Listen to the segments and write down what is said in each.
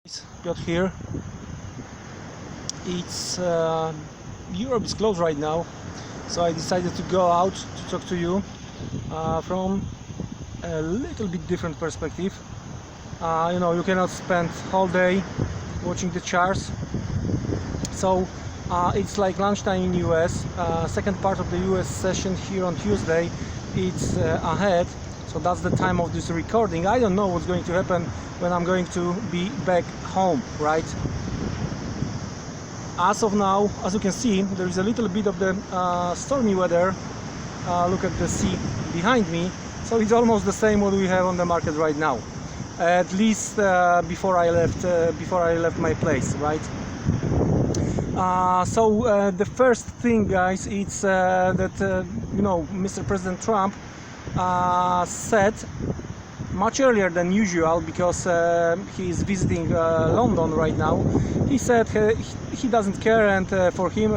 Piotr here. It's Europe is closed right now, so I decided to go out to talk to you from a little bit different perspective. You cannot spend whole day watching the charts, so it's like lunchtime in US. Second part of the US session here on Tuesday, it's ahead, so that's the time of this recording. I don't know what's going to happen when I'm going to be back home, right? As of now, as you can see, there is a little bit of the stormy weather. Look at the sea behind me, so it's almost the same what we have on the market right now, at least before I left my place, right? So the first thing, guys, it's that Mr. President Trump said much earlier than usual, because he is visiting London right now. He said he doesn't care, and for him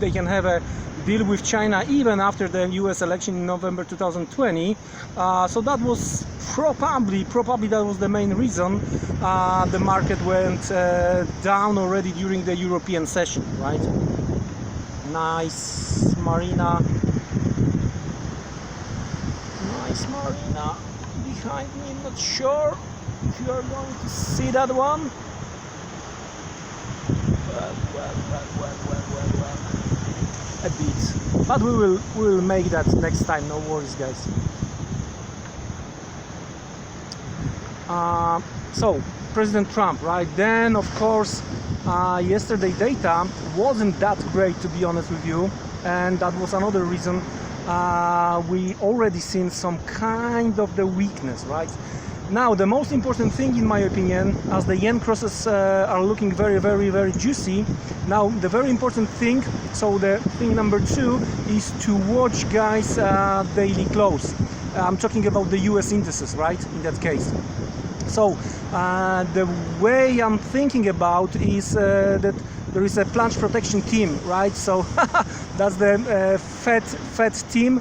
they can have a deal with China even after the US election in November 2020. So that was probably that was the main reason the market went down already during the European session, right? Nice marina behind me. I'm not sure if you are going to see that one. Well, a bit, but we will make that next time, no worries, guys. So President Trump, right? Then of course yesterday data wasn't that great, to be honest with you, and that was another reason we already seen some kind of the weakness, right? Now the most important thing, in my opinion, as the yen crosses are looking very juicy, now the very important thing, so the thing number 2 is to watch, guys, daily close. I'm talking about the US indices, right, in that case. So the way I'm thinking about is that there is a Plunge Protection Team, right? So that's the FED team.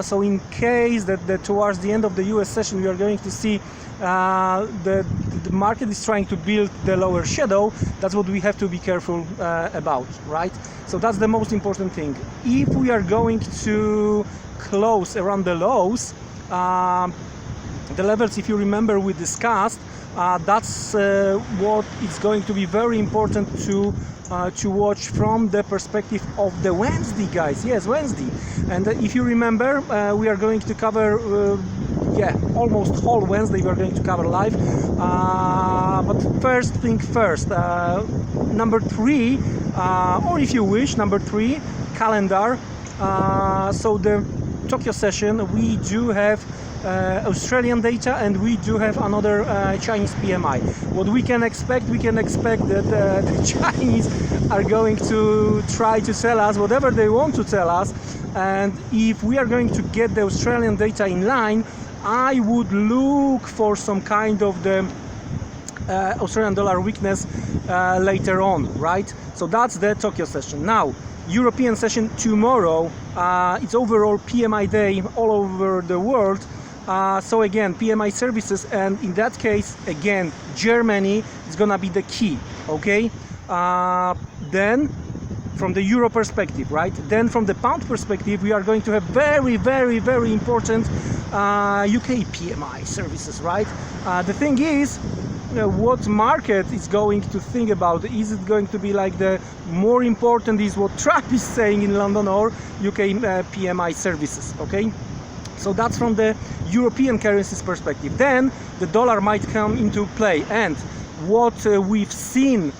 So in case that towards the end of the US session we are going to see the market is trying to build the lower shadow, that's what we have to be careful about, right? So that's the most important thing. If we are going to close around the lows, the levels, if you remember, we discussed, that's what is going to be very important to watch from the perspective of the Wednesday, guys. Yes, Wednesday. And if you remember, we are going to cover almost whole Wednesday we are going to cover live, but first thing first, number 3, or if you wish, number 3, calendar. So the Tokyo session, we do have Australian data, and we do have another Chinese PMI. What we can expect that the Chinese are going to try to tell us whatever they want to tell us, and if we are going to get the Australian data in line, I would look for some kind of the Australian dollar weakness later on, right? So that's the Tokyo session. Now European session tomorrow, it's overall PMI day all over the world. So again, PMI services, and in that case, again, Germany is gonna be the key, okay? Then from the euro perspective, right? Then from the pound perspective, we are going to have very important UK PMI services, right? The thing is, what market is going to think about? Is it going to be like the more important is what Trump is saying in London, or UK PMI services, okay? So that's from the European currencies perspective. Then the dollar might come into play, and what we've seen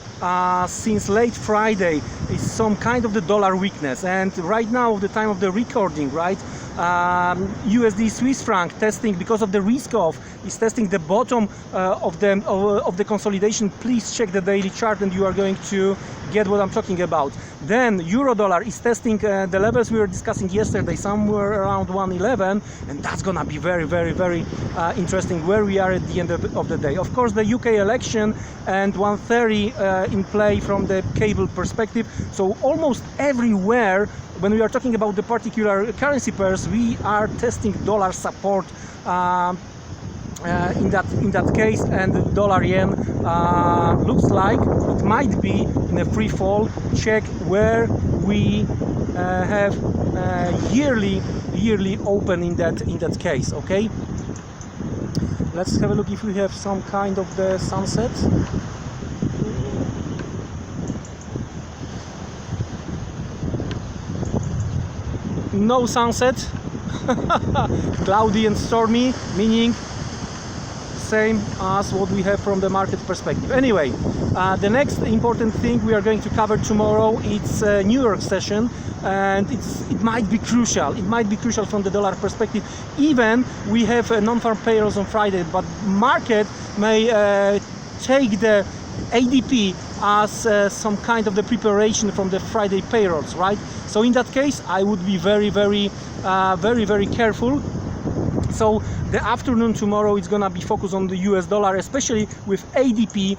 since late Friday is some kind of the dollar weakness. And right now, the time of the recording, right, USD Swiss franc testing, because of the risk off, is testing the bottom of the consolidation. Please check the daily chart and you are going to get what I'm talking about. Then euro dollar is testing the levels we were discussing yesterday, somewhere around 111, and that's gonna be very interesting where we are at the end of the day. Of course, the UK election and 130 in play from the cable perspective. So almost everywhere, when we are talking about the particular currency pairs, we are testing dollar support in that case, and the dollar yen looks like it might be in a free fall. Check where we have yearly open in that case. Okay, let's have a look if we have some kind of the sunset. No sunset. Cloudy and stormy, meaning same as what we have from the market perspective. Anyway, the next important thing we are going to cover tomorrow, it's New York session, and it might be crucial. It might be crucial from the dollar perspective. Even we have non-farm payrolls on Friday, but market may take the ADP as some kind of the preparation from the Friday payrolls, right? So in that case, I would be very careful. So the afternoon tomorrow is gonna be focused on the US dollar, especially with ADP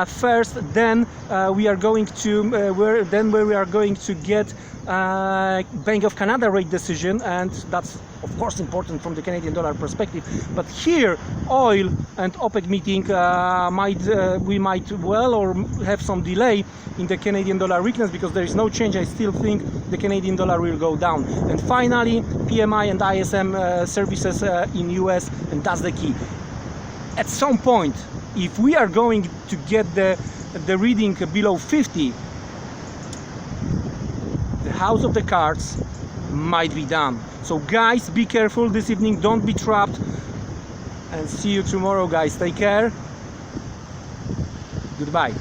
first. Then we are going to where we are going to get Bank of Canada rate decision, and that's of course important from the Canadian dollar perspective. But here, oil and OPEC meeting we might well or have some delay in the Canadian dollar weakness, because there is no change. I still think the Canadian dollar will go down. And finally, PMI and ISM services in US, and that's the key. At some point, if we are going to get the reading below 50, the house of the cards might be done. So guys, be careful this evening, don't be trapped, and see you tomorrow, guys. Take care. Goodbye.